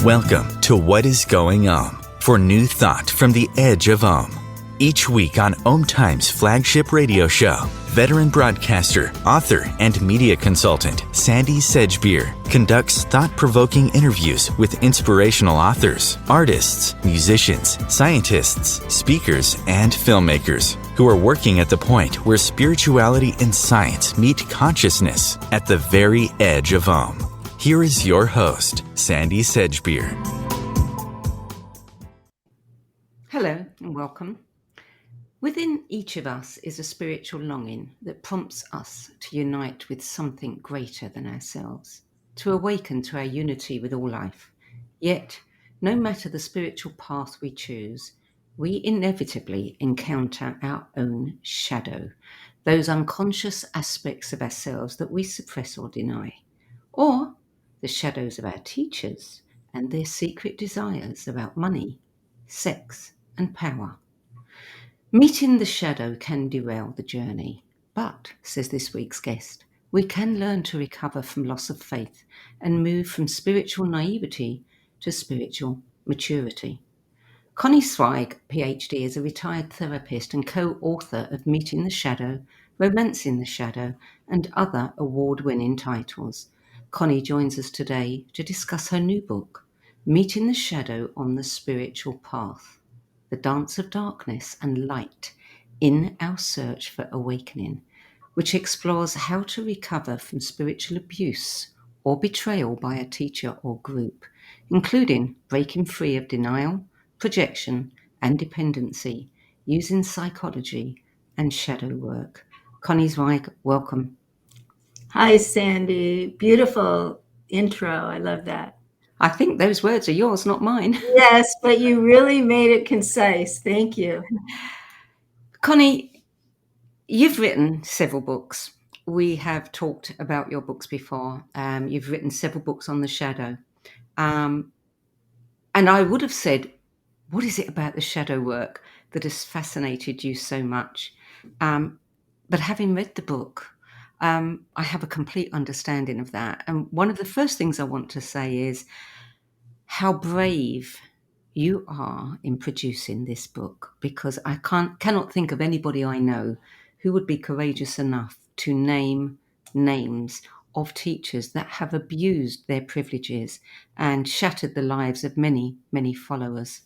Welcome to What is Going On for new thought from the edge of Om. Each week on Om Times flagship radio show, veteran broadcaster, author, and media consultant Sandy Sedgbeer conducts thought-provoking interviews with inspirational authors, artists, musicians, scientists, speakers, and filmmakers who are working at the point where spirituality and science meet consciousness at the very edge of Om. Here is your host, Sandy Sedgbeer. Hello and welcome. Within each of us is a spiritual longing that prompts us to unite with something greater than ourselves, to awaken to our unity with all life. Yet, no matter the spiritual path we choose, we inevitably encounter our own shadow, those unconscious aspects of ourselves that we suppress or deny, or the shadows of our teachers and their secret desires about money, sex, and power. Meeting the shadow can derail the journey, but, says this week's guest, we can learn to recover from loss of faith and move from spiritual naivety to spiritual maturity. Connie Zweig, Ph.D, is a retired therapist and co-author of Meeting the Shadow, Romancing the Shadow, and other award-winning titles. Connie joins us today to discuss her new book, Meeting the Shadow on the Spiritual Path, the Dance of Darkness and Light in Our Search for Awakening, which explores how to recover from spiritual abuse or betrayal by a teacher or group, including breaking free of denial, projection, and dependency using psychology and shadow work. Connie Zweig, welcome. Hi, Sandy. Beautiful intro. I love that. I think those words are yours, not mine. Yes, but you really made it concise. Thank you. Connie, you've written several books. We have talked about your books before. You've written several books on the shadow. And I would have said, what is it about the shadow work that has fascinated you so much? But having read the book, I have a complete understanding of that. And one of the first things I want to say is how brave you are in producing this book, because I cannot think of anybody I know who would be courageous enough to name names of teachers that have abused their privileges and shattered the lives of many, many followers.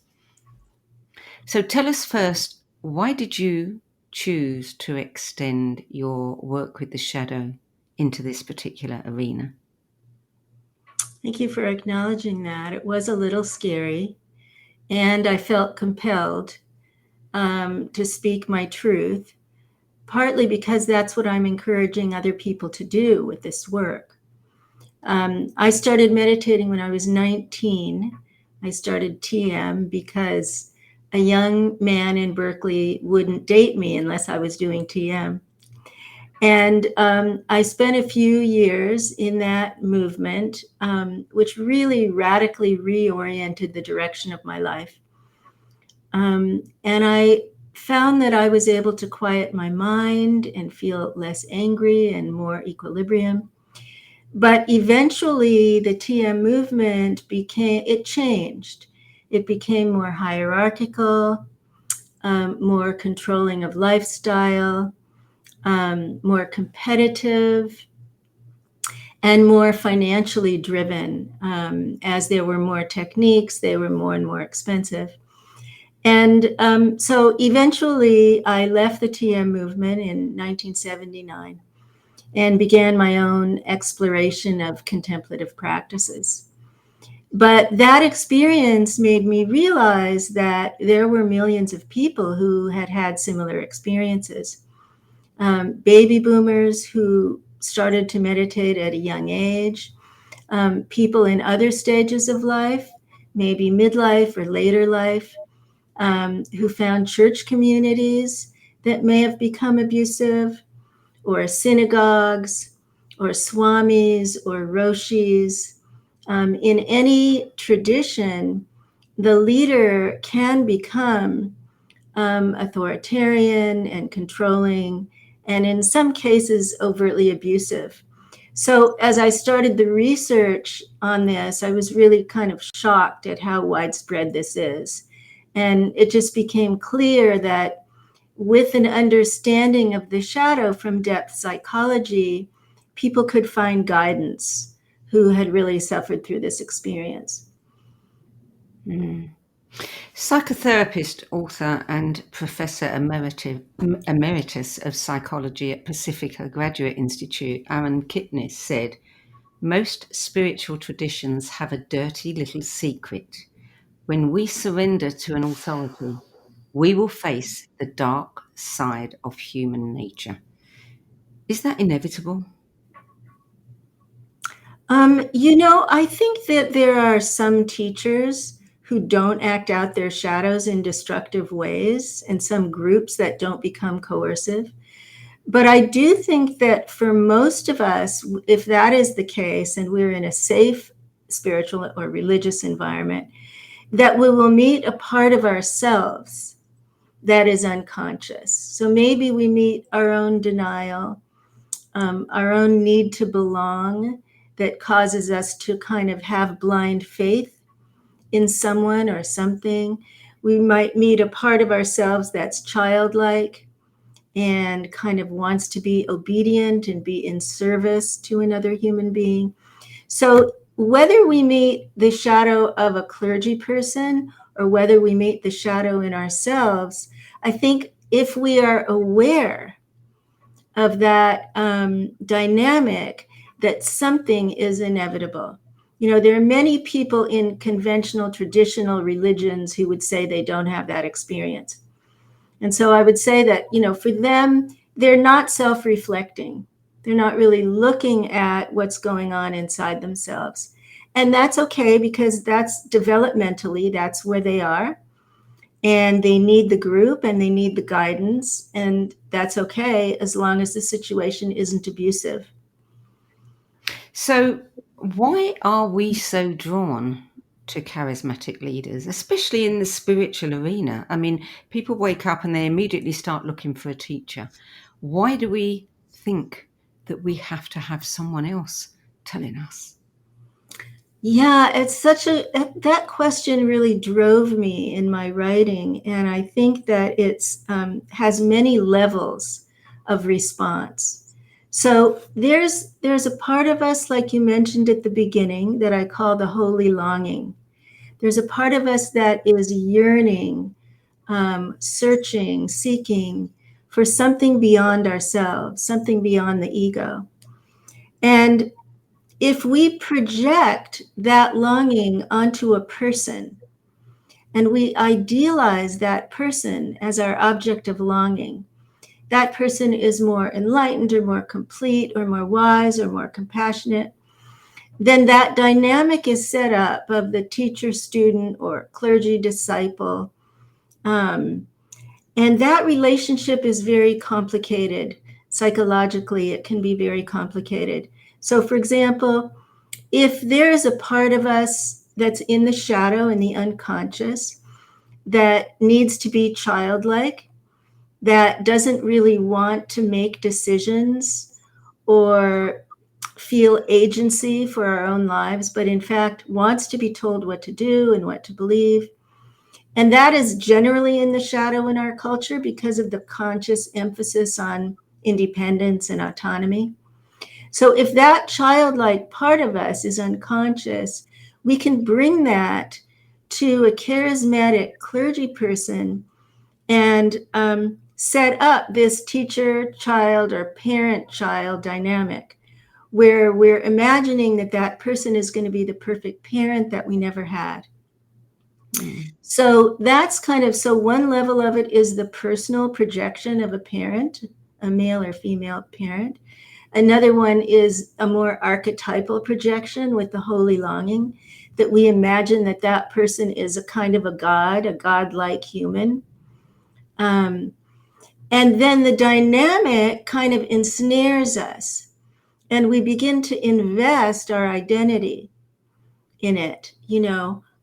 So tell us first, why did you choose to extend your work with the shadow into this particular arena? Thank you for acknowledging that. It was a little scary, and I felt compelled to speak my truth, partly because that's what I'm encouraging other people to do with this work. I started meditating when I was 19. I started TM because a young man in Berkeley wouldn't date me unless I was doing TM. And I spent a few years in that movement, which really radically reoriented the direction of my life. And I found that I was able to quiet my mind and feel less angry and more equilibrium. But eventually the TM movement changed. It became more hierarchical, more controlling of lifestyle, more competitive, and more financially driven. As there were more techniques, they were more and more expensive. And so eventually I left the TM movement in 1979 and began my own exploration of contemplative practices. But that experience made me realize that there were millions of people who had had similar experiences. Baby boomers who started to meditate at a young age, people in other stages of life, maybe midlife or later life, who found church communities that may have become abusive, or synagogues, or swamis, or roshis. In any tradition, the leader can become authoritarian and controlling, and in some cases overtly abusive. So as I started the research on this, I was really kind of shocked at how widespread this is. And it just became clear that with an understanding of the shadow from depth psychology, people could find guidance who had really suffered through this experience. Psychotherapist, author, and Professor Emeritus of Psychology at Pacifica Graduate Institute, Aaron Kipnis, said, "Most spiritual traditions have a dirty little secret. When we surrender to an authority, we will face the dark side of human nature." Is that inevitable? I think that there are some teachers who don't act out their shadows in destructive ways, and some groups that don't become coercive. But I do think that for most of us, if that is the case, and we're in a safe spiritual or religious environment, that we will meet a part of ourselves that is unconscious. So maybe we meet our own denial, our own need to belong, that causes us to kind of have blind faith in someone or something. We might meet a part of ourselves that's childlike and kind of wants to be obedient and be in service to another human being. So whether we meet the shadow of a clergy person or whether we meet the shadow in ourselves, I think if we are aware of that dynamic, that something is inevitable. There are many people in conventional, traditional religions who would say they don't have that experience. And so I would say that, for them, they're not self-reflecting. They're not really looking at what's going on inside themselves. And that's okay, because that's developmentally, that's where they are. And they need the group and they need the guidance. And that's okay as long as the situation isn't abusive. So, why are we so drawn to charismatic leaders, especially in the spiritual arena? I mean, people wake up and they immediately start looking for a teacher. Why do we think that we have to have someone else telling us? Yeah, it's that question really drove me in my writing. And I think that it's has many levels of response. So there's a part of us, like you mentioned at the beginning, that I call the holy longing. There's a part of us that is yearning, searching, seeking for something beyond ourselves, something beyond the ego. And if we project that longing onto a person and we idealize that person as our object of longing, that person is more enlightened or more complete or more wise or more compassionate, then that dynamic is set up of the teacher student or clergy disciple. And that relationship is very complicated. Psychologically, it can be very complicated. So, for example, if there is a part of us that's in the shadow, in the unconscious, that needs to be childlike, that doesn't really want to make decisions or feel agency for our own lives, but in fact wants to be told what to do and what to believe. And that is generally in the shadow in our culture because of the conscious emphasis on independence and autonomy. So if that childlike part of us is unconscious, we can bring that to a charismatic clergy person and set up this teacher-child or parent-child dynamic where we're imagining that that person is going to be the perfect parent that we never had. So that's so one level of it is the personal projection of a parent, a male or female parent. Another one is a more archetypal projection with the holy longing, that we imagine that that person is a kind of a godlike human. And then the dynamic kind of ensnares us, and we begin to invest our identity in it.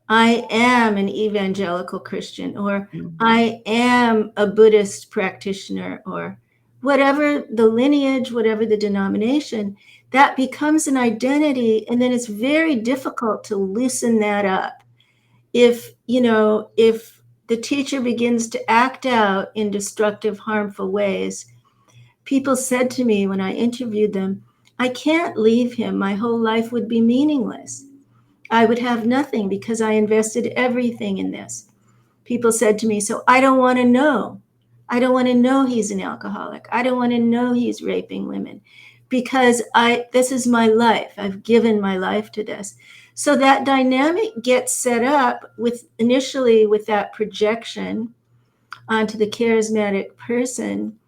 I am an evangelical Christian, or I am a Buddhist practitioner, or whatever the lineage, whatever the denomination, that becomes an identity, and then it's very difficult to loosen that up. If the teacher begins to act out in destructive, harmful ways, people said to me when I interviewed them, I can't leave him. My whole life would be meaningless. I would have nothing because I invested everything in this. People said to me, so I don't want to know. I don't want to know he's an alcoholic. I don't want to know he's raping women because this is my life. I've given my life to this. So that dynamic gets set up initially with that projection onto the charismatic person.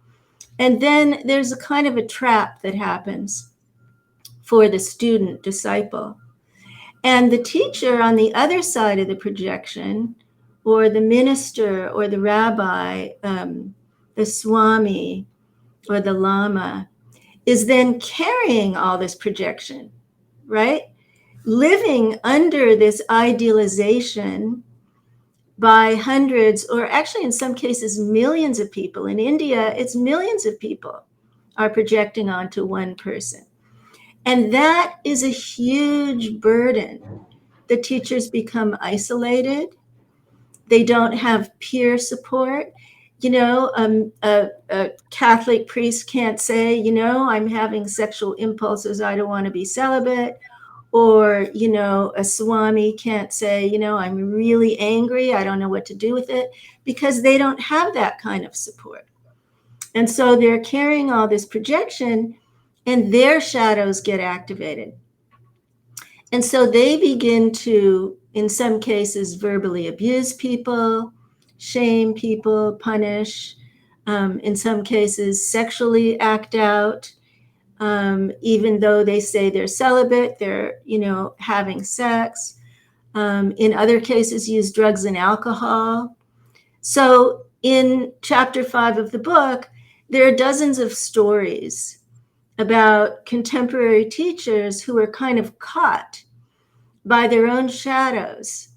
And then there's a kind of a trap that happens for the student disciple. And the teacher on the other side of the projection, or the minister or the rabbi, the swami or the lama, is then carrying all this projection, right? Living under this idealization by hundreds, or actually in some cases millions of people. In India, it's millions of people are projecting onto one person. And that is a huge burden. The teachers become isolated. They don't have peer support. A Catholic priest can't say, I'm having sexual impulses, I don't want to be celibate. Or, a swami can't say, I'm really angry, I don't know what to do with it, because they don't have that kind of support. And so they're carrying all this projection, and their shadows get activated. And so they begin to, in some cases, verbally abuse people, shame people, punish, in some cases, sexually act out. Even though they say they're celibate, they're, having sex. In other cases, use drugs and alcohol. So in chapter 5 of the book, there are dozens of stories about contemporary teachers who are kind of caught by their own shadows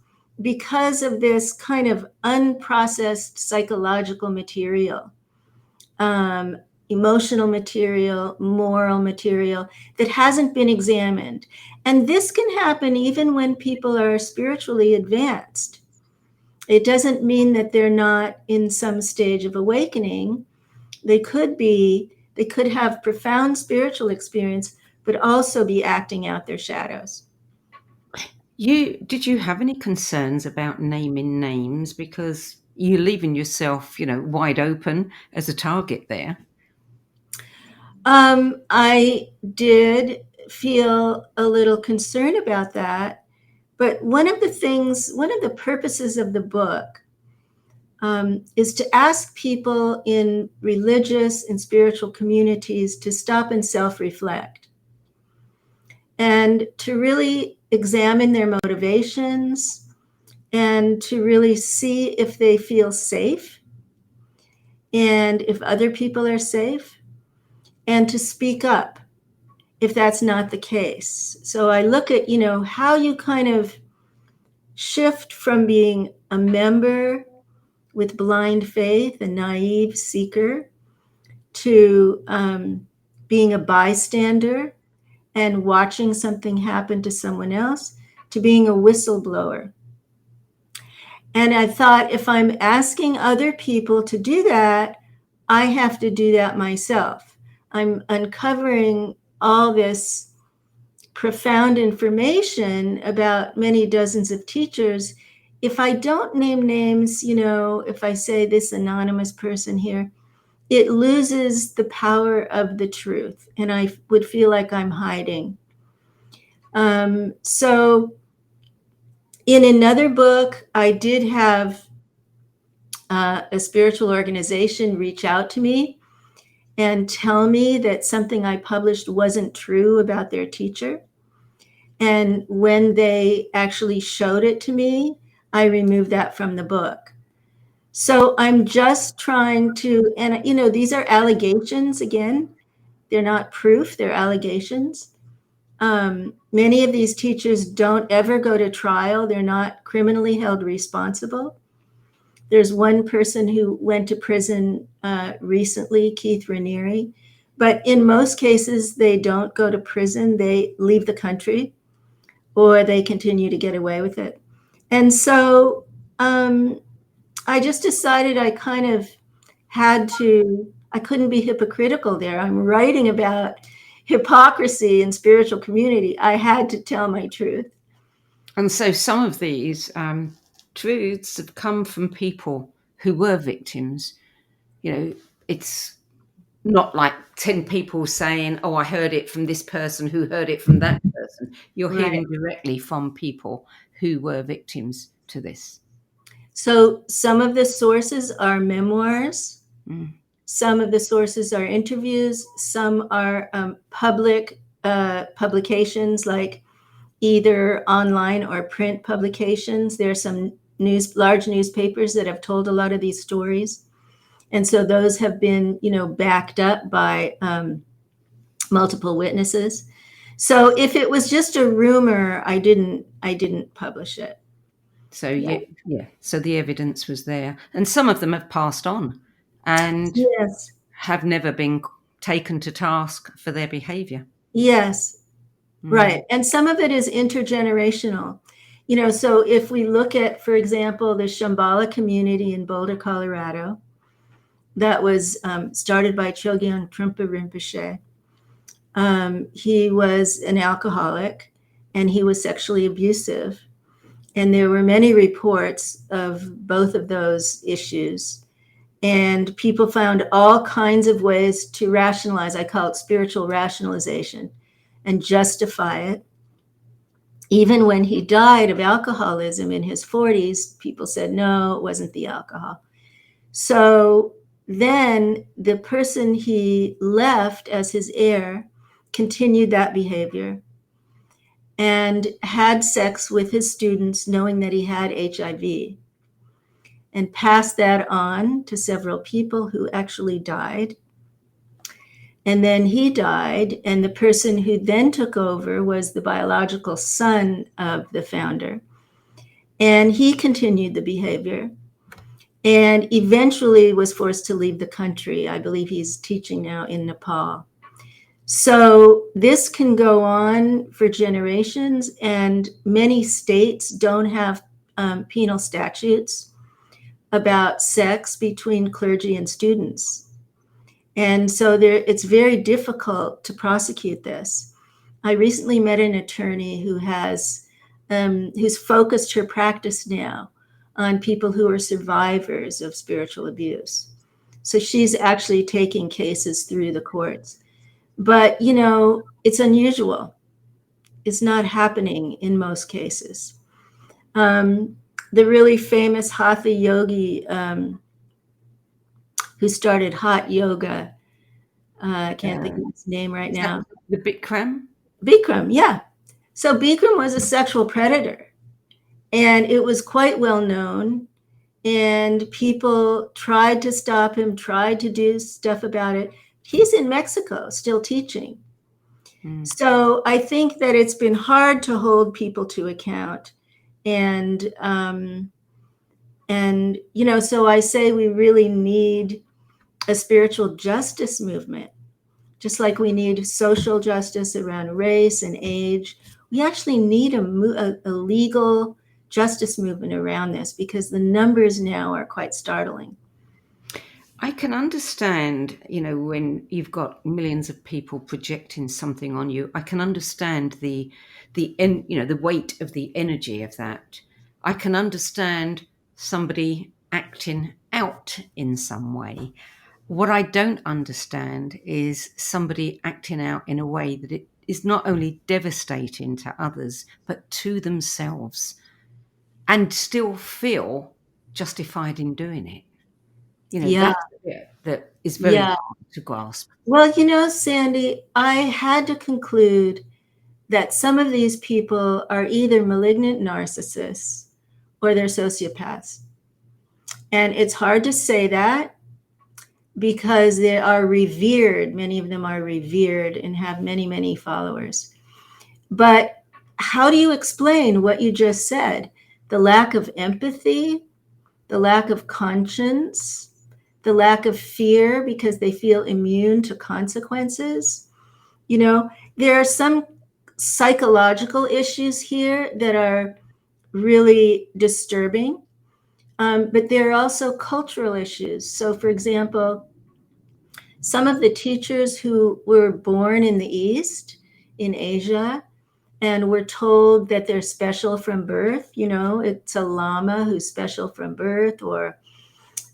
because of this kind of unprocessed psychological material, emotional material, moral material that hasn't been examined. And this can happen even when people are spiritually advanced. It doesn't mean that they're not in some stage of awakening. They could have profound spiritual experience, but also be acting out their shadows. Did you have any concerns about naming names, because you're leaving yourself, wide open as a target there? I did feel a little concerned about that, but one of the purposes of the book is to ask people in religious and spiritual communities to stop and self-reflect and to really examine their motivations and to really see if they feel safe and if other people are safe, and to speak up if that's not the case. So I look at, how you kind of shift from being a member with blind faith, a naive seeker, to being a bystander and watching something happen to someone else, to being a whistleblower. And I thought, if I'm asking other people to do that, I have to do that myself. I'm uncovering all this profound information about many dozens of teachers. If I don't name names, if I say this anonymous person here, it loses the power of the truth, and I would feel like I'm hiding. So in another book, I did have a spiritual organization reach out to me and tell me that something I published wasn't true about their teacher. And when they actually showed it to me, I removed that from the book. So I'm just trying to, and these are allegations again. They're not proof, they're allegations. Many of these teachers don't ever go to trial. They're not criminally held responsible. There's one person who went to prison recently, Keith Raniere, But in most cases, they don't go to prison. They leave the country, or they continue to get away with it. And so I just decided I kind of I couldn't be hypocritical there. I'm writing about hypocrisy in spiritual community. I had to tell my truth. And so some of these truths have come from people who were victims. It's not like 10 people saying, oh, I heard it from this person who heard it from that person. You're hearing directly from people who were victims to this. So some of the sources are memoirs. Some of the sources are interviews. Some are public publications, like either online or print publications. There are some large newspapers that have told a lot of these stories. And so those have been, backed up by multiple witnesses. So if it was just a rumor, I didn't publish it. So so the evidence was there, and some of them have passed on and have never been taken to task for their behavior. Yes. Right. And some of it is intergenerational. So if we look at, for example, the Shambhala community in Boulder, Colorado, that was started by Chogyam Trungpa Rinpoche. He was an alcoholic, and he was sexually abusive. And there were many reports of both of those issues. And people found all kinds of ways to rationalize. I call it spiritual rationalization, and justify it. Even when he died of alcoholism in his 40s, people said, no, it wasn't the alcohol. So then the person he left as his heir continued that behavior and had sex with his students, knowing that he had HIV, and passed that on to several people who actually died. And then he died, and the person who then took over was the biological son of the founder. And he continued the behavior and eventually was forced to leave the country. I believe he's teaching now in Nepal. So this can go on for generations, and many states don't have penal statutes about sex between clergy and students. And so it's very difficult to prosecute this. I recently met an attorney who has who's focused her practice now on people who are survivors of spiritual abuse. So she's actually taking cases through the courts. But, it's unusual. It's not happening in most cases. The really famous Hatha yogi who started hot yoga, I can't think of his name right now. The Bikram? Bikram, yeah. So Bikram was a sexual predator, and it was quite well known. And people tried to stop him, tried to do stuff about it. He's in Mexico still teaching. So I think that it's been hard to hold people to account. And so I say we really need a spiritual justice movement, just like we need social justice around race and age. We actually need a legal justice movement around this, because the numbers now are quite startling. I can understand, when you've got millions of people projecting something on you, I can understand the weight of the energy of that. I can understand somebody acting out in some way. What I don't understand is somebody acting out in a way that it is not only devastating to others, but to themselves, and still feel justified in doing it. That's the bit that is very hard to grasp. Well, Sandy, I had to conclude that some of these people are either malignant narcissists or they're sociopaths. And it's hard to say that, because they are revered. Many of them are revered and have many, many followers. But how do you explain what you just said? The lack of empathy, the lack of conscience, the lack of fear because they feel immune to consequences. There are some psychological issues here that are really disturbing, but there are also cultural issues. So, for example, some of the teachers who were born in the East, in Asia, and were told that they're special from birth, it's a lama who's special from birth, or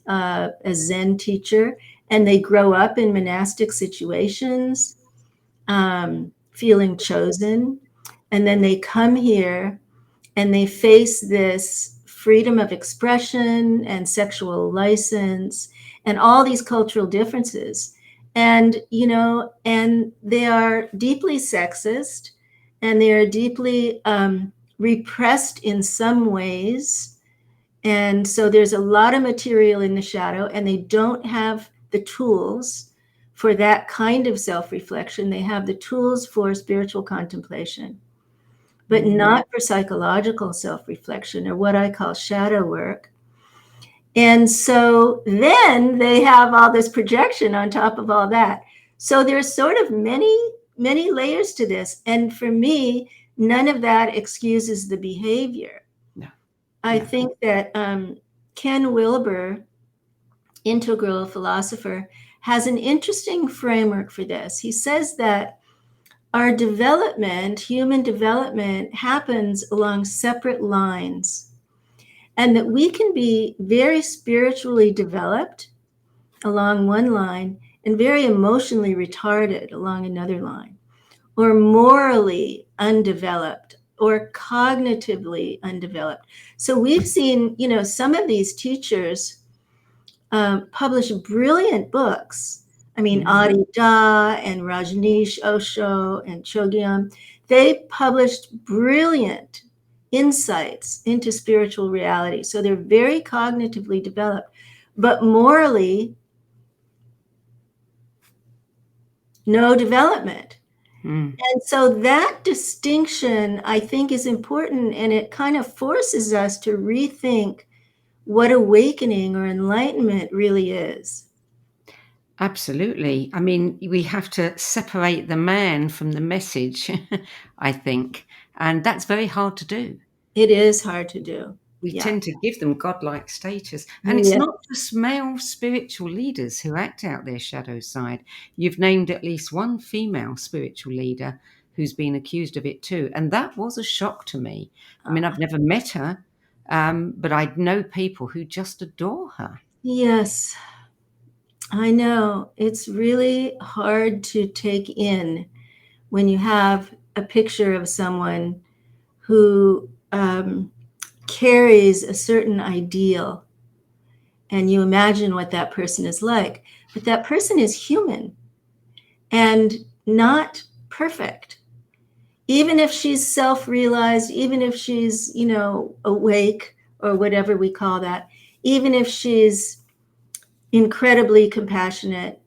a Zen teacher, and they grow up in monastic situations, feeling chosen, and then they come here and they face this freedom of expression and sexual license and all these cultural differences. And, and they are deeply sexist, and they are deeply repressed in some ways. And so there's a lot of material in the shadow, and they don't have the tools for that kind of self-reflection. They have the tools for spiritual contemplation, but not for psychological self-reflection, or what I call shadow work. And so then they have all this projection on top of all that. So there's sort of many, many layers to this. And for me, none of that excuses the behavior. No. I think that Ken Wilber, integral philosopher, has an interesting framework for this. He says that our development, human development, happens along separate lines, and that we can be very spiritually developed along one line and very emotionally retarded along another line, or morally undeveloped or cognitively undeveloped. So we've seen, some of these teachers publish brilliant books. I mean, Adi Da and Rajneesh Osho and Chogyam, they published brilliant insights into spiritual reality. So they're very cognitively developed, but morally, no development. And so that distinction, I think, is important, and it kind of forces us to rethink what awakening or enlightenment really is. Absolutely. I mean, we have to separate the man from the message, I think. And that's very hard to do. It is hard to do. We Yeah. tend to give them godlike status. And it's not just male spiritual leaders who act out their shadow side. You've named at least one female spiritual leader who's been accused of it too. And that was a shock to me. I mean, I've never met her, but I know people who just adore her. Yes, I know. It's really hard to take in when you have a picture of someone who carries a certain ideal, and you imagine what that person is like. But that person is human and not perfect. Even if she's self-realized, even if she's, awake, or whatever we call that, even if she's incredibly compassionate,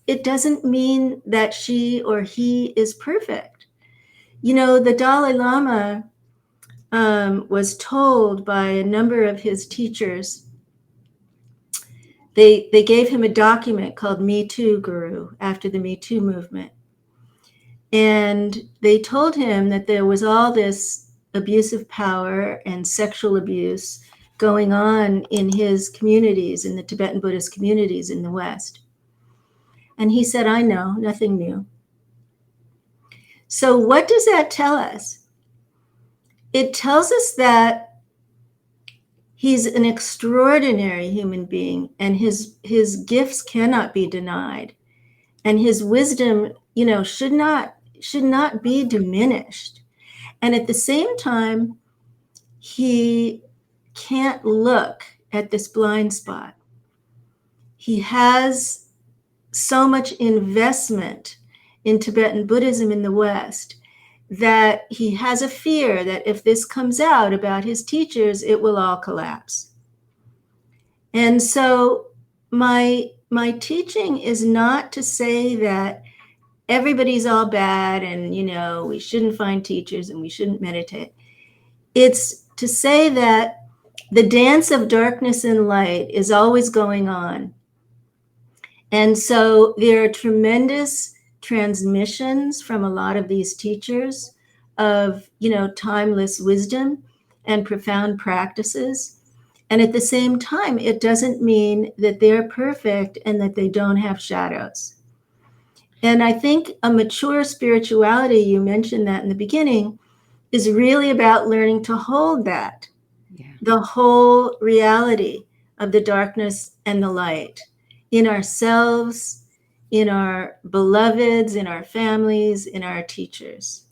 it doesn't mean that she or he is perfect. The Dalai Lama was told by a number of his teachers, they gave him a document called Me Too Guru after the Me Too movement. And they told him that there was all this abusive power and sexual abuse going on in his communities, in the Tibetan Buddhist communities in the West. And he said, I know, nothing new. So what does that tell us? It tells us that he's an extraordinary human being, and his gifts cannot be denied. And his wisdom, should not be diminished. And at the same time, he can't look at this blind spot. He has so much investment in Tibetan Buddhism in the West that he has a fear that if this comes out about his teachers, it will all collapse. And so my teaching is not to say that everybody's all bad and, we shouldn't find teachers and we shouldn't meditate. It's to say that the dance of darkness and light is always going on. And so there are tremendous transmissions from a lot of these teachers of, timeless wisdom and profound practices. And at the same time, it doesn't mean that they're perfect and that they don't have shadows. And I think a mature spirituality, you mentioned that in the beginning, is really about learning to hold that, the whole reality of the darkness and the light in ourselves, in our beloveds, in our families, in our teachers.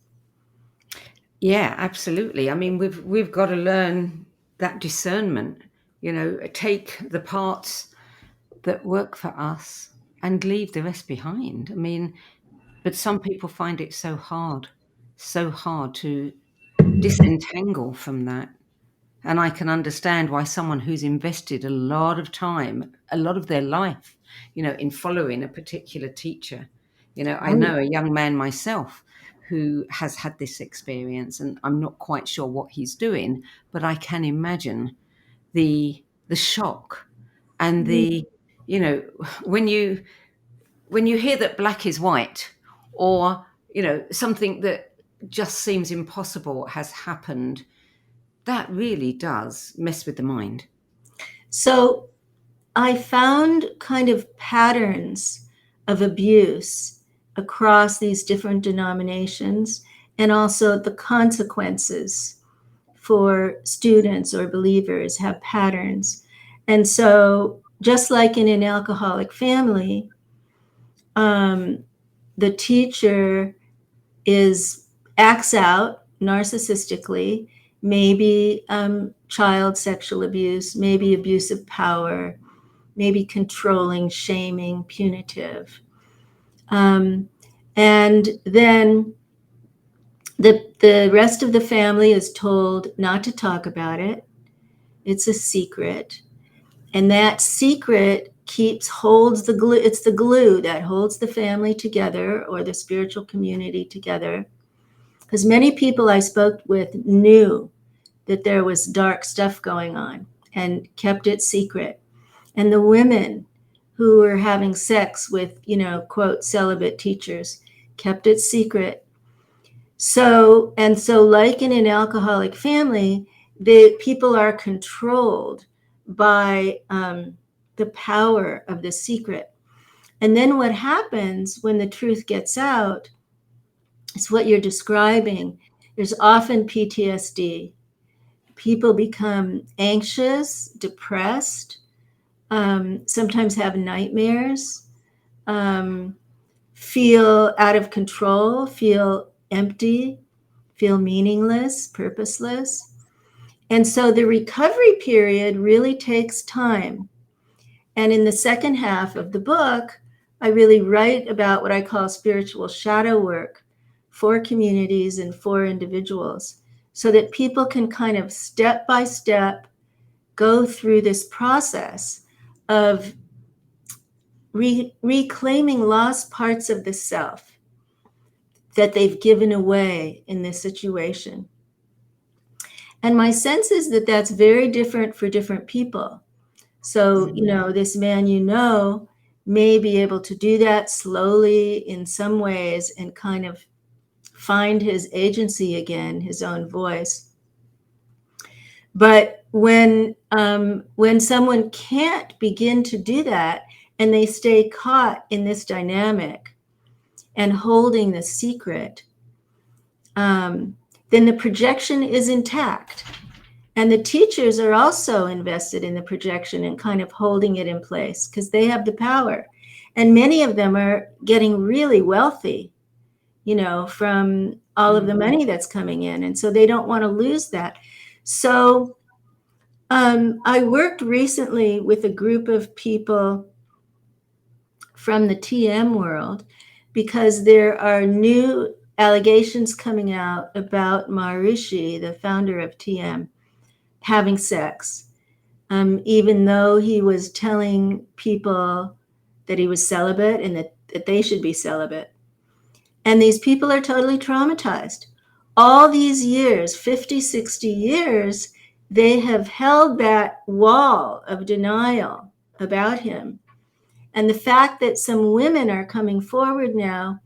Yeah, absolutely. I mean, we've got to learn that discernment, take the parts that work for us and leave the rest behind. I mean, but some people find it so hard to disentangle from that. And I can understand why someone who's invested a lot of time, a lot of their life, in following a particular teacher. I know a young man myself who has had this experience, and I'm not quite sure what he's doing, but I can imagine the shock and the, when you hear that black is white, or, something that just seems impossible has happened, that really does mess with the mind. So I found kind of patterns of abuse across these different denominations, and also the consequences for students or believers have patterns. And so just like in an alcoholic family, the teacher acts out narcissistically, maybe child sexual abuse, maybe abuse of power, maybe controlling, shaming, punitive. And then the rest of the family is told not to talk about it. It's a secret. And that secret holds the glue. It's the glue that holds the family together, or the spiritual community together. Because many people I spoke with knew that there was dark stuff going on and kept it secret. And the women who were having sex with, quote, celibate teachers kept it secret. So like in an alcoholic family, the people are controlled by the power of the secret. And then what happens when the truth gets out is what you're describing. There's often PTSD. People become anxious, depressed, sometimes have nightmares, feel out of control, feel empty, feel meaningless, purposeless. And so the recovery period really takes time. And in the second half of the book, I really write about what I call spiritual shadow work for communities and for individuals, so that people can kind of step by step go through this process of reclaiming lost parts of the self that they've given away in this situation. And my sense is that that's very different for different people. So, this man, may be able to do that slowly in some ways and kind of find his agency again, his own voice. But when someone can't begin to do that, and they stay caught in this dynamic and holding the secret, then the projection is intact. And the teachers are also invested in the projection and kind of holding it in place because they have the power. And many of them are getting really wealthy, from all of the money that's coming in. And so they don't want to lose that. So I worked recently with a group of people from the TM world because there are new allegations coming out about Maharishi, the founder of TM, having sex, even though he was telling people that he was celibate and that they should be celibate. And these people are totally traumatized. All these years, 50, 60 years, they have held that wall of denial about him. And the fact that some women are coming forward now,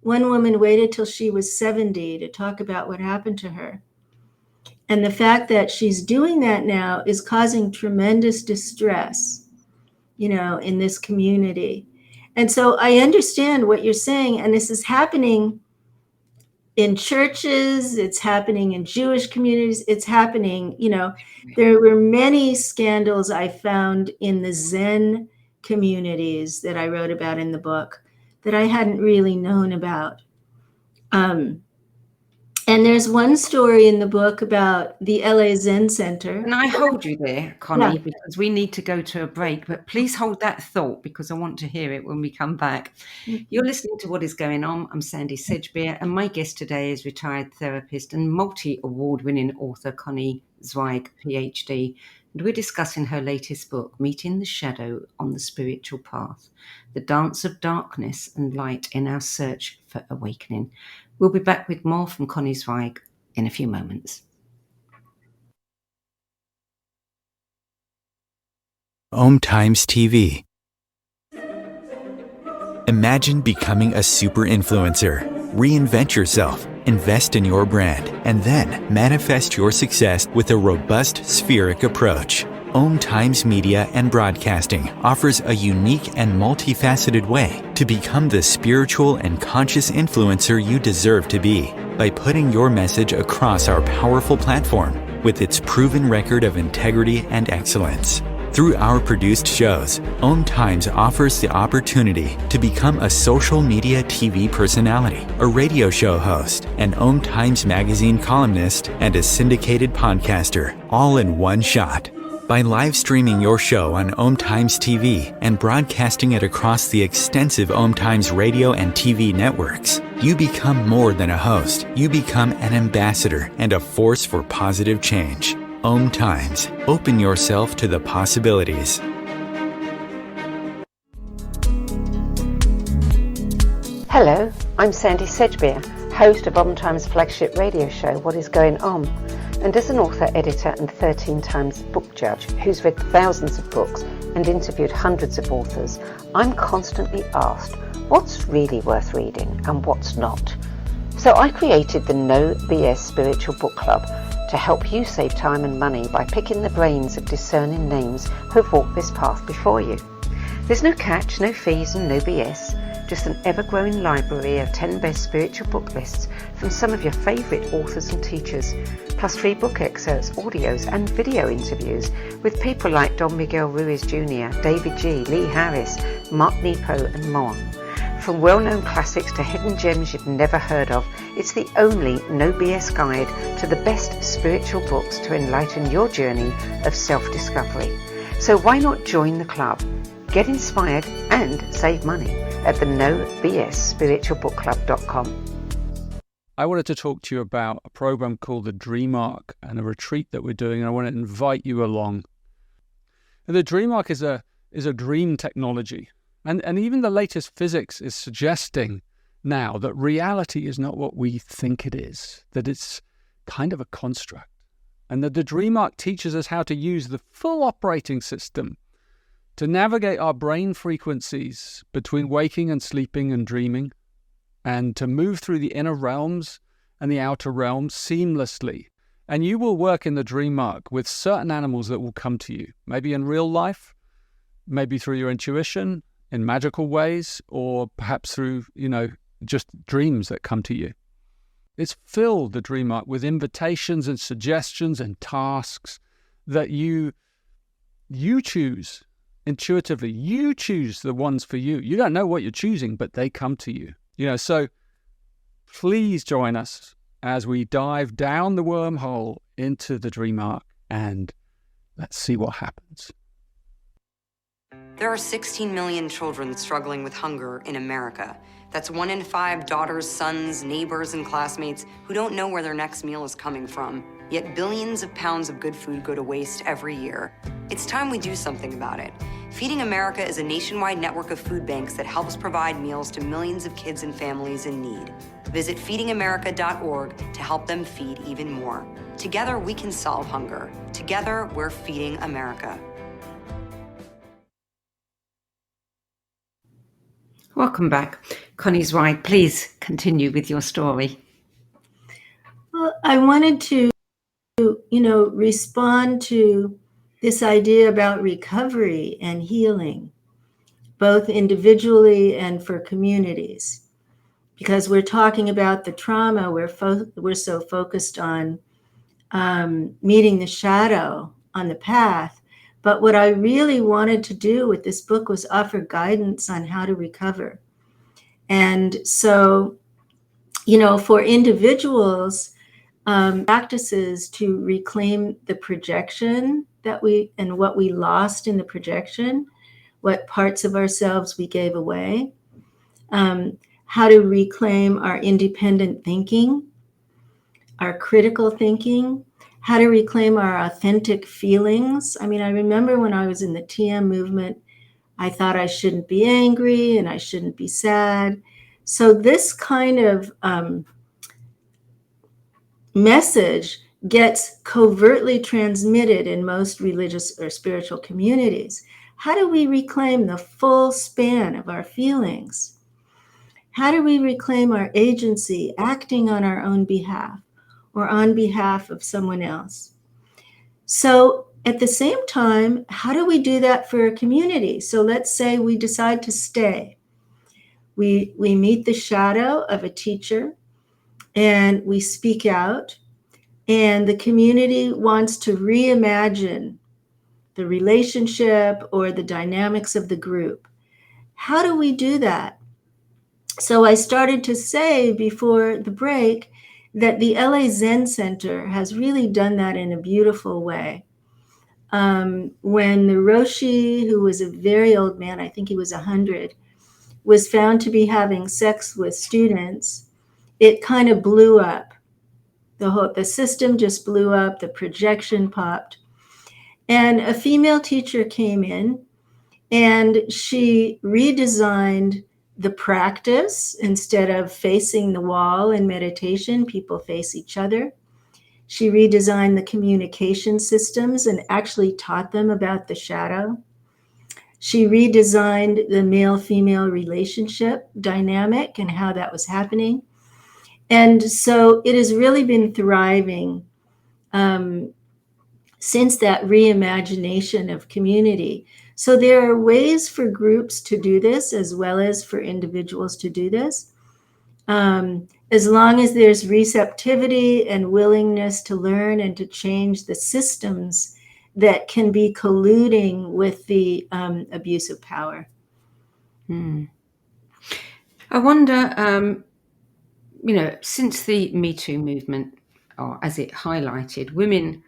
one woman waited till she was 70 to talk about what happened to her. And the fact that she's doing that now is causing tremendous distress, in this community. And so I understand what you're saying. And this is happening in churches, it's happening in Jewish communities, it's happening, there were many scandals I found in the Zen communities that I wrote about in the book that I hadn't really known about. And there's one story in the book about the LA Zen Center. And I hold you there, Connie, Yeah. because we need to go to a break, but please hold that thought because I want to hear it when we come back. You're listening to What is Going On. I'm Sandy Sedgbeer, and my guest today is retired therapist and multi-award-winning author Connie Zweig, Ph.D. And we're discussing her latest book, Meeting the Shadow on the Spiritual Path, the dance of darkness and light in our search for awakening. We'll be back with more from Connie Zweig in a few moments. Om Times TV. Imagine becoming a super influencer. Reinvent yourself, invest in your brand, and then manifest your success with a robust spheric approach. Om Times Media and Broadcasting offers a unique and multifaceted way to become the spiritual and conscious influencer you deserve to be by putting your message across our powerful platform with its proven record of integrity and excellence. Through our produced shows, Om Times offers the opportunity to become a social media TV personality, a radio show host, an Om Times magazine columnist, and a syndicated podcaster, all in one shot. By live streaming your show on Om Times TV and broadcasting it across the extensive Om Times radio and TV networks, you become more than a host. You become an ambassador and a force for positive change. Om Times. Open yourself to the possibilities. Hello, I'm Sandy Sedgbeer, host of Om Times' flagship radio show, What is Going On? And as an author, editor, and 13 times book judge who's read thousands of books and interviewed hundreds of authors, I'm constantly asked what's really worth reading and what's not. So I created the No BS Spiritual Book Club to help you save time and money by picking the brains of discerning names who have walked this path before you. There's no catch, no fees, and no BS. Just an ever-growing library of 10 best spiritual book lists from some of your favourite authors and teachers, plus free book excerpts, audios and video interviews with people like Don Miguel Ruiz Jr., David G., Lee Harris, Mark Nepo and more. From well-known classics to hidden gems you've never heard of, it's the only no BS guide to the best spiritual books to enlighten your journey of self-discovery. So why not join the club? Get inspired and save money at the nobsspiritualbookclub.com. I wanted to talk to you about a program called the Dream Arc and a retreat that we're doing, and I want to invite you along. And the Dream Arc is a dream technology, and even the latest physics is suggesting now that reality is not what we think it is, that it's kind of a construct, and that the Dream Arc teaches us how to use the full operating system to navigate our brain frequencies between waking and sleeping and dreaming, and to move through the inner realms and the outer realms seamlessly. And you will work in the Dream Arc with certain animals that will come to you, maybe in real life, maybe through your intuition, in magical ways, or perhaps through, just dreams that come to you. It's filled, the Dream Arc, with invitations and suggestions and tasks that you choose. Intuitively, you choose the ones for you. You don't know what you're choosing, but they come to you. So please join us as we dive down the wormhole into the Dream Arc, and let's see what happens. There are 16 million children struggling with hunger in America. That's 1 in 5 daughters, sons, neighbors, and classmates who don't know where their next meal is coming from. Yet billions of pounds of good food go to waste every year. It's time we do something about it. Feeding America is a nationwide network of food banks that helps provide meals to millions of kids and families in need. Visit feedingamerica.org to help them feed even more. Together, we can solve hunger. Together, we're feeding America. Welcome back. Connie Zweig, please continue with your story. Well, I wanted to, respond to this idea about recovery and healing, both individually and for communities, because we're talking about the trauma. We're so focused on meeting the shadow on the path. But what I really wanted to do with this book was offer guidance on how to recover. And so, for individuals, practices to reclaim the projection and what we lost in the projection, what parts of ourselves we gave away, how to reclaim our independent thinking, our critical thinking, how to reclaim our authentic feelings. I mean, I remember when I was in the TM movement, I thought I shouldn't be angry and I shouldn't be sad. So this kind of message gets covertly transmitted in most religious or spiritual communities. How do we reclaim the full span of our feelings? How do we reclaim our agency acting on our own behalf or on behalf of someone else? So at the same time, how do we do that for a community? So let's say we decide to stay. We meet the shadow of a teacher and we speak out, and the community wants to reimagine the relationship or the dynamics of the group. How do we do that? So I started to say before the break that the LA Zen Center has really done that in a beautiful way. When the Roshi, who was a very old man, I think he was 100, was found to be having sex with students, it kind of blew up. The system just blew up, the projection popped. And a female teacher came in and she redesigned the practice. Instead of facing the wall in meditation, people face each other. She redesigned the communication systems and actually taught them about the shadow. She redesigned the male-female relationship dynamic and how that was happening. And so it has really been thriving since that reimagination of community. So there are ways for groups to do this as well as for individuals to do this. As long as there's receptivity and willingness to learn and to change the systems that can be colluding with the abuse of power. I wonder, since the Me Too movement, or as it highlighted, women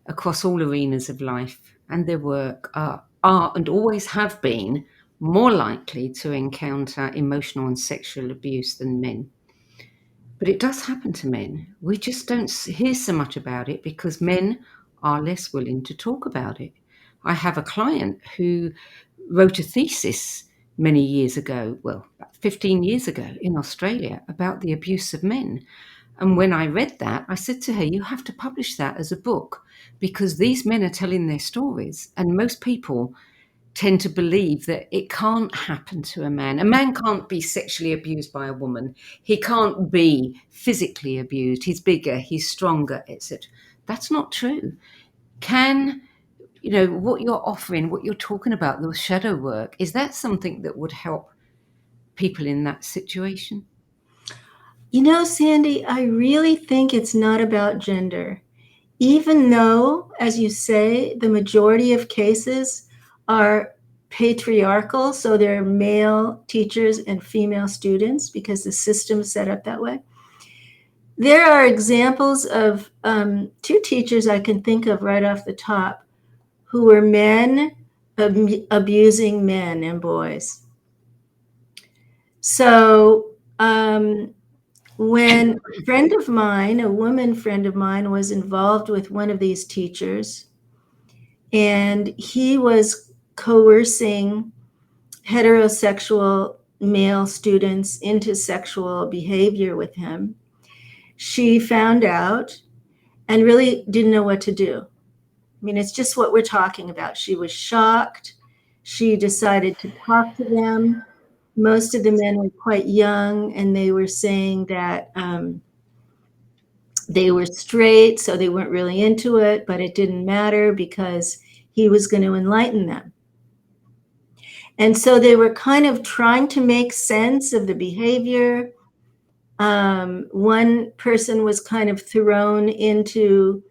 across all arenas of life and their work are and always have been more likely to encounter emotional and sexual abuse than men. But it does happen to men. We just don't hear so much about it because men are less willing to talk about it. I have a client who wrote a thesis many years ago, well, about 15 years ago in Australia, about the abuse of men. And when I read that, I said to her, you have to publish that as a book because these men are telling their stories. And most people tend to believe that it can't happen to a man. A man can't be sexually abused by a woman. He can't be physically abused. He's bigger, he's stronger, etc. That's not true. What you're offering, what you're talking about, the shadow work, is that something that would help people in that situation? Sandy, I really think it's not about gender. Even though, as you say, the majority of cases are patriarchal, so they're male teachers and female students because the system is set up that way. There are examples of two teachers I can think of right off the top who were men abusing men and boys. So when a friend of mine, a woman friend of mine, was involved with one of these teachers, and he was coercing heterosexual male students into sexual behavior with him, she found out and really didn't know what to do. I mean, it's just what we're talking about. She was shocked. She decided to talk to them. Most of the men were quite young, and they were saying that they were straight, so they weren't really into it, but it didn't matter because he was going to enlighten them. And so they were kind of trying to make sense of the behavior. One person was kind of thrown into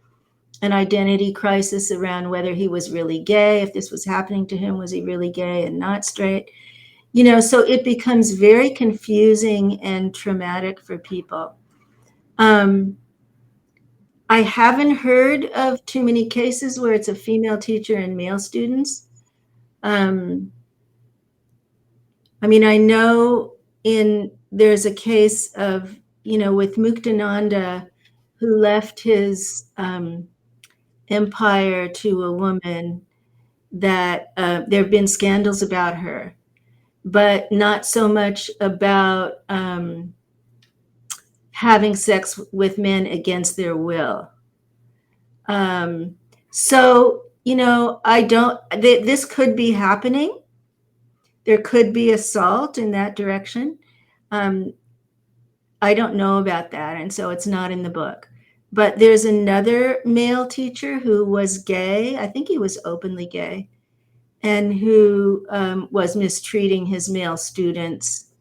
an identity crisis around whether he was really gay. If this was happening to him, was he really gay and not straight? You know, so it becomes very confusing and traumatic for people. I haven't heard of too many cases where it's a female teacher and male students. I mean, I know there's a case of, you know, with Muktananda, who left his empire to a woman, that there have been scandals about her, but not so much about having sex with men against their will. So, you know, this could be happening. There could be assault in that direction. I don't know about that, and so it's not in the book. But there's another male teacher who was gay. I think he was openly gay, and who was mistreating his male students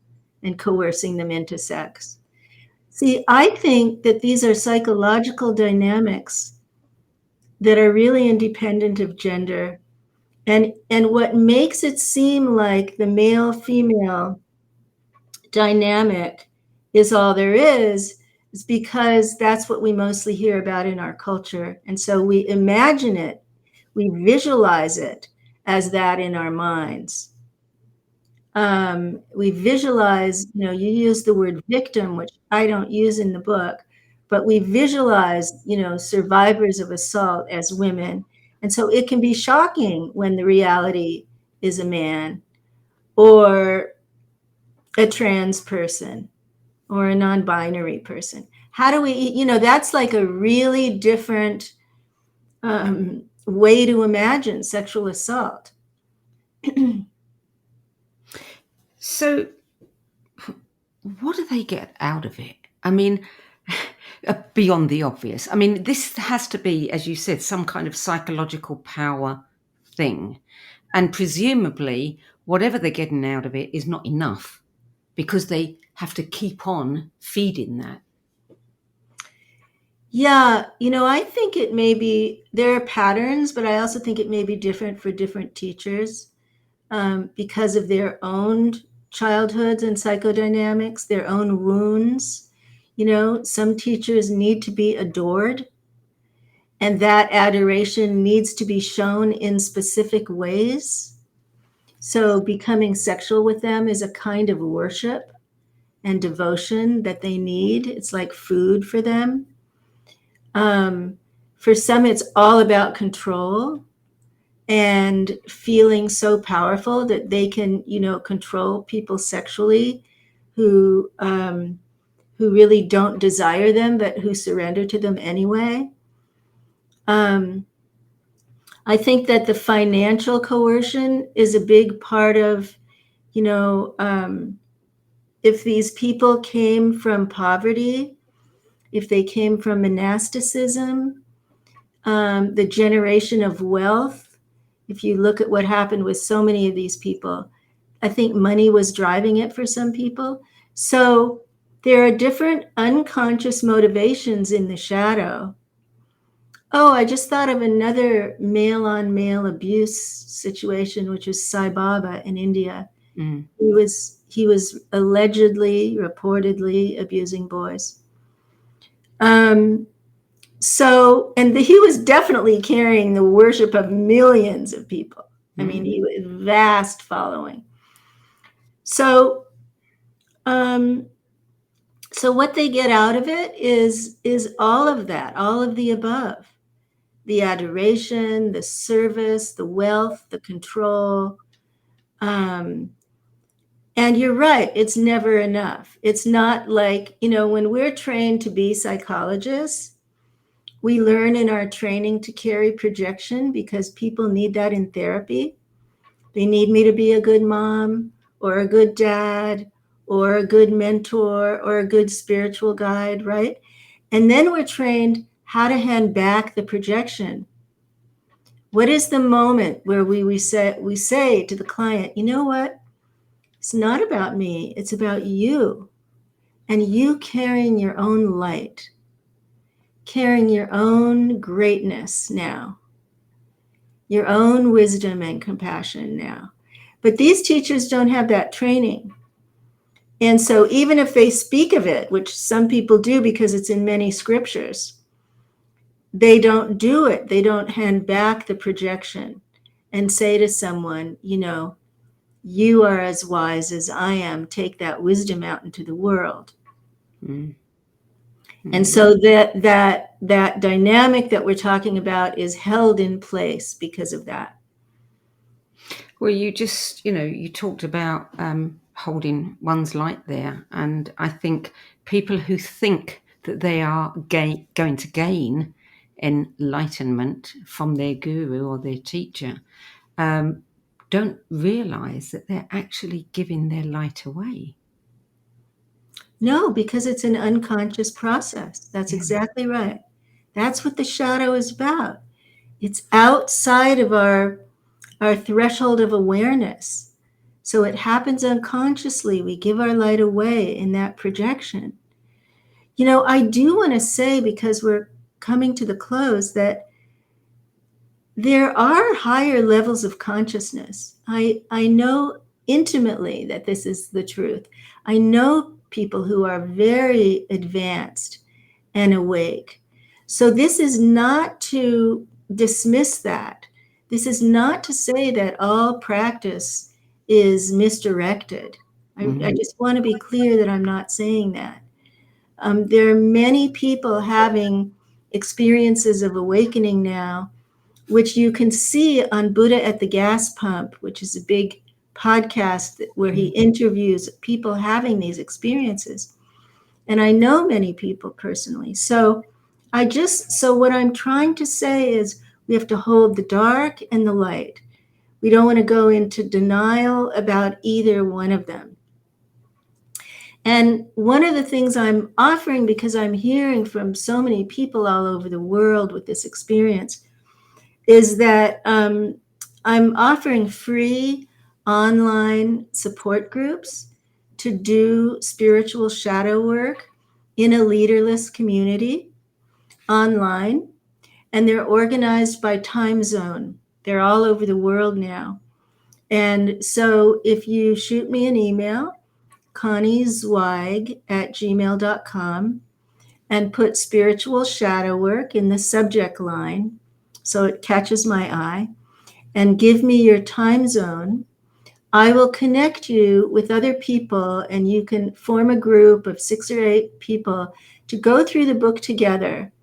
and coercing them into sex. See, I think that these are psychological dynamics that are really independent of gender. And what makes it seem like the male-female dynamic is all there is because that's what we mostly hear about in our culture. And so we imagine it, we visualize it as that in our minds. We visualize, you know, you use the word victim, which I don't use in the book, but we visualize, you know, survivors of assault as women. And so it can be shocking when the reality is a man or a trans person or a non-binary person. How do we, you know, that's like a really different way to imagine sexual assault. So, what do they get out of it? I mean, beyond the obvious. I mean, this has to be, as you said, some kind of psychological power thing. And presumably, whatever they're getting out of it is not enough because they have to keep on feeding that. Yeah, you know, I think it may be, there are patterns, but I also think it may be different for different teachers because of their own childhoods and psychodynamics, their own wounds. You know, some teachers need to be adored, and that adoration needs to be shown in specific ways. So becoming sexual with them is a kind of worship and devotion that they need. It's like food for them. For some, it's all about control and feeling so powerful that they can, you know, control people sexually who really don't desire them, but who surrender to them anyway. I think that the financial coercion is a big part of, you know, if these people came from poverty, if they came from monasticism, the generation of wealth, if you look at what happened with so many of these people, I think money was driving it for some people. So there are different unconscious motivations in the shadow. Oh, I just thought of another male on male abuse situation, which was Sai Baba in India. Mm. He was allegedly, reportedly abusing boys. So, and he was definitely carrying the worship of millions of people. I mean, he was vast following. So, so what they get out of it is all of that, all of the above, the adoration, the service, the wealth, the control. And you're right, it's never enough. It's not like, when we're trained to be psychologists, we learn in our training to carry projection because people need that in therapy. They need me to be a good mom or a good dad or a good mentor or a good spiritual guide, right? And then we're trained how to hand back the projection. What is the moment where we say to the client, you know what? It's not about me, it's about you. And you carrying your own light, carrying your own greatness now, your own wisdom and compassion now. But these teachers don't have that training. And so even if they speak of it, which some people do because it's in many scriptures, they don't do it. They don't hand back the projection and say to someone, you are as wise as I am. Take that wisdom out into the world. Mm-hmm. And so that dynamic that we're talking about is held in place because of that. Well, you just, you talked about holding one's light there. And I think people who think that they are going to gain enlightenment from their guru or their teacher don't realize that they're actually giving their light away. No, because it's an unconscious process. That's exactly right. That's what the shadow is about. It's outside of our threshold of awareness. So it happens unconsciously. We give our light away in that projection. I do want to say, because we're coming to the close, that there are higher levels of consciousness. I know intimately that this is the truth. I know people who are very advanced and awake. So this is not to dismiss that. This is not to say that all practice is misdirected. I just want to be clear that I'm not saying that. There are many people having experiences of awakening now, which you can see on Buddha at the Gas Pump, which is a big podcast where he interviews people having these experiences. And I know many people personally. So what I'm trying to say is we have to hold the dark and the light. We don't want to go into denial about either one of them. And one of the things I'm offering, because I'm hearing from so many people all over the world with this experience, is that I'm offering free online support groups to do spiritual shadow work in a leaderless community online. And they're organized by time zone. They're all over the world now. And so if you shoot me an email, conniezweig@gmail.com, and put spiritual shadow work in the subject line so it catches my eye, and give me your time zone, I will connect you with other people, and you can form a group of 6 or 8 people to go through the book together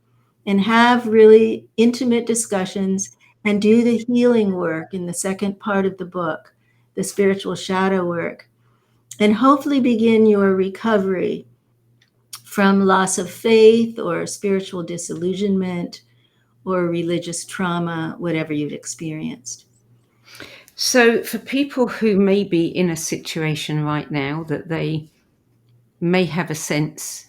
and have really intimate discussions and do the healing work in the second part of the book, the spiritual shadow work, and hopefully begin your recovery from loss of faith or spiritual disillusionment or religious trauma, whatever you've experienced. So for people who may be in a situation right now that they may have a sense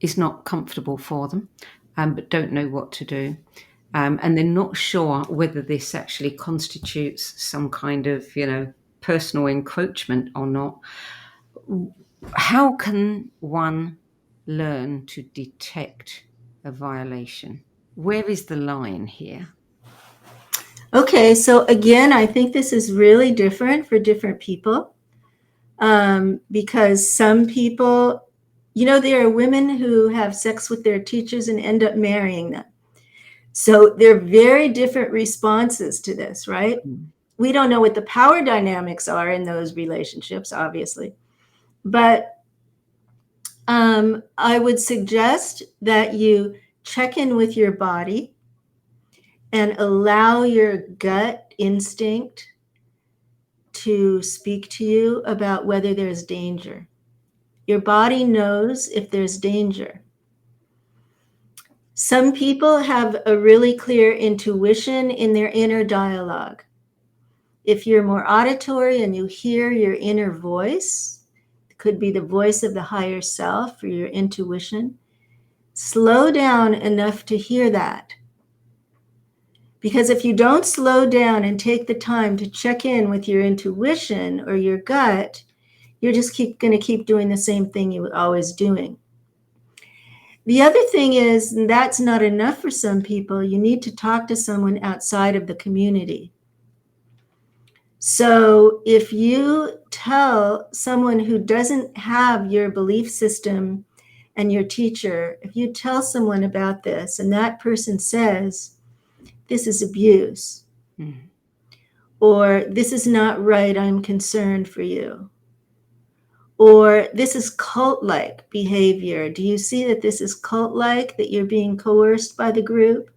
is not comfortable for them, but don't know what to do, and they're not sure whether this actually constitutes some kind of, personal encroachment or not, how can one learn to detect a violation? Where is the line here? Okay, so again, I think this is really different for different people, because some people, there are women who have sex with their teachers and end up marrying them. So there are very different responses to this, right? We don't know what the power dynamics are in those relationships, obviously. But I would suggest that you check in with your body and allow your gut instinct to speak to you about whether there's danger. Your body knows if there's danger. Some people have a really clear intuition in their inner dialogue. If you're more auditory and you hear your inner voice, it could be the voice of the higher self or your intuition, slow down enough to hear that. Because if you don't slow down and take the time to check in with your intuition or your gut, you're just going to keep doing the same thing you were always doing. The other thing is, and that's not enough for some people, you need to talk to someone outside of the community. So if you tell someone who doesn't have your belief system and your teacher, if you tell someone about this and that person says, this is abuse, or this is not right, I'm concerned for you, or this is cult-like behavior. Do you see that this is cult-like, that you're being coerced by the group?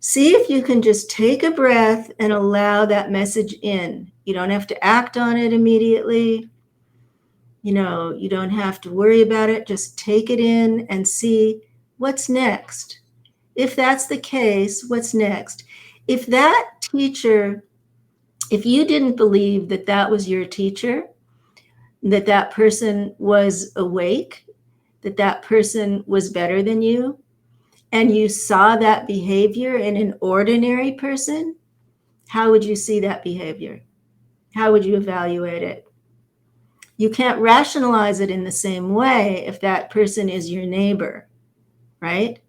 See if you can just take a breath and allow that message in. You don't have to act on it immediately. You don't have to worry about it. Just take it in and see what's next. If that's the case, what's next? If that teacher, if you didn't believe that that was your teacher, that that person was awake, that that person was better than you, and you saw that behavior in an ordinary person, how would you see that behavior? How would you evaluate it? You can't rationalize it in the same way if that person is your neighbor, right?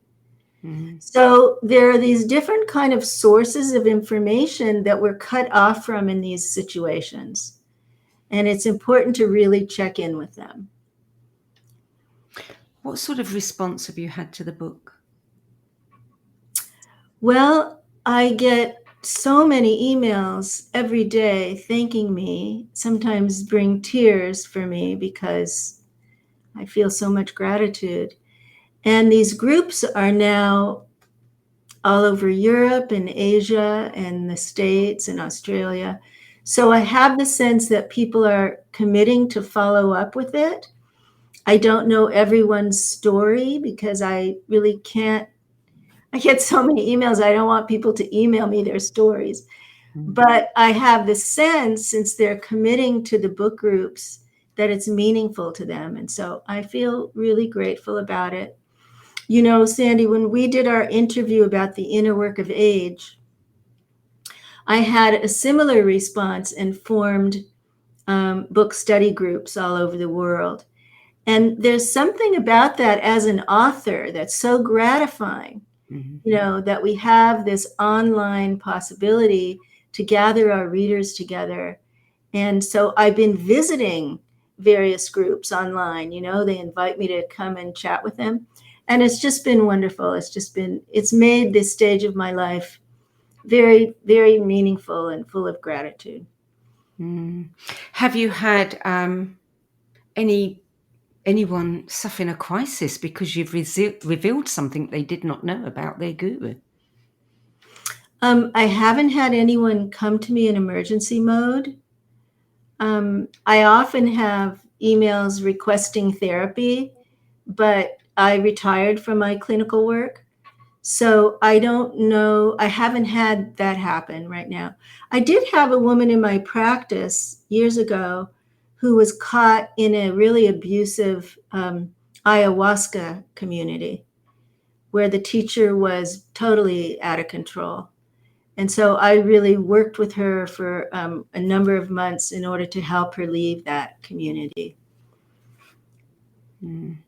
Mm-hmm. So there are these different kind of sources of information that we're cut off from in these situations. And it's important to really check in with them. What sort of response have you had to the book? Well, I get so many emails every day thanking me, sometimes bring tears for me because I feel so much gratitude. And these groups are now all over Europe and Asia and the States and Australia. So I have the sense that people are committing to follow up with it. I don't know everyone's story because I really can't. I get so many emails. I don't want people to email me their stories. Mm-hmm. But I have the sense, since they're committing to the book groups, that it's meaningful to them. And so I feel really grateful about it. Sandy, when we did our interview about the inner work of age, I had a similar response and formed book study groups all over the world. And there's something about that as an author that's so gratifying. Mm-hmm. That we have this online possibility to gather our readers together. And so I've been visiting various groups online. They invite me to come and chat with them. And it's just been wonderful. It's made this stage of my life very, very meaningful and full of gratitude. Mm. Have you had anyone suffering a crisis because you've revealed something they did not know about their guru? I haven't had anyone come to me in emergency mode. I often have emails requesting therapy, but I retired from my clinical work. So I don't know. I haven't had that happen right now. I did have a woman in my practice years ago who was caught in a really abusive ayahuasca community where the teacher was totally out of control. And so I really worked with her for a number of months in order to help her leave that community. Mm.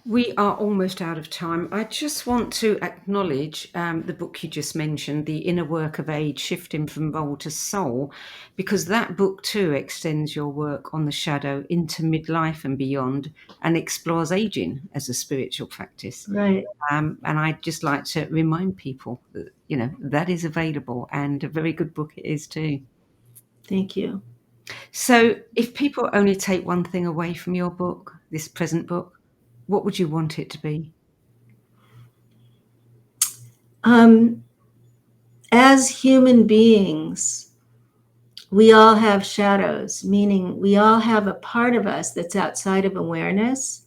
We are almost out of time. I just want to acknowledge the book you just mentioned, The Inner Work of Age, Shifting from Role to Soul, because that book too extends your work on the shadow into midlife and beyond and explores aging as a spiritual practice. Right. And I'd just like to remind people that, that is available, and a very good book it is too. Thank you. So if people only take one thing away from your book, this present book, what would you want it to be? As human beings, we all have shadows, meaning we all have a part of us that's outside of awareness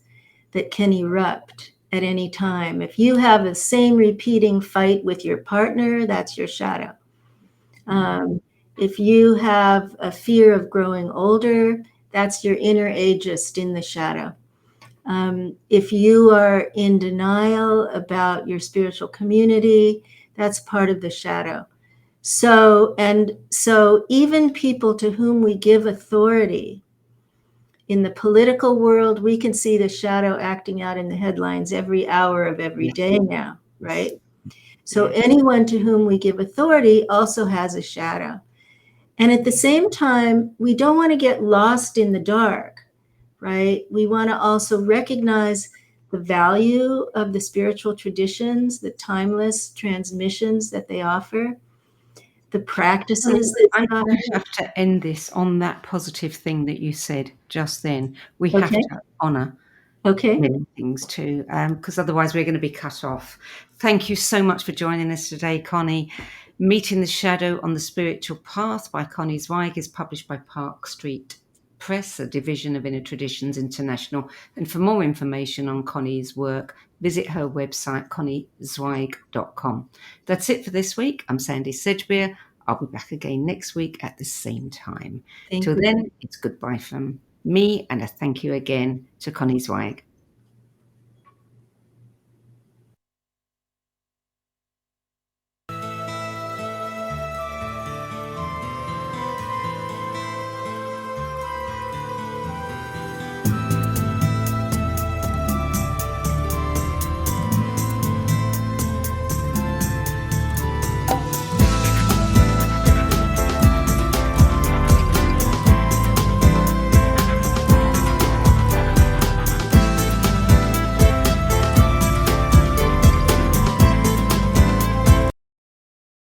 that can erupt at any time. If you have the same repeating fight with your partner, that's your shadow. If you have a fear of growing older, that's your inner ageist in the shadow. If you are in denial about your spiritual community, that's part of the shadow. So even people to whom we give authority in the political world, we can see the shadow acting out in the headlines every hour of every day now, right? So anyone to whom we give authority also has a shadow. And at the same time, we don't want to get lost in the dark, right? We want to also recognize the value of the spiritual traditions, the timeless transmissions that they offer, the practices. I'm going to have to end this on that positive thing that you said just then. We have Okay. to honor Okay. many things too, because otherwise we're going to be cut off. Thank you so much for joining us today, Connie. Meeting the Shadow on the Spiritual Path by Connie Zweig is published by Park Street Press, a division of Inner Traditions International. And for more information on Connie's work, visit her website, conniezweig.com. That's it for this week. I'm Sandy Sedgbeer. I'll be back again next week at the same time. Till then, it's goodbye from me, and a thank you again to Connie Zweig.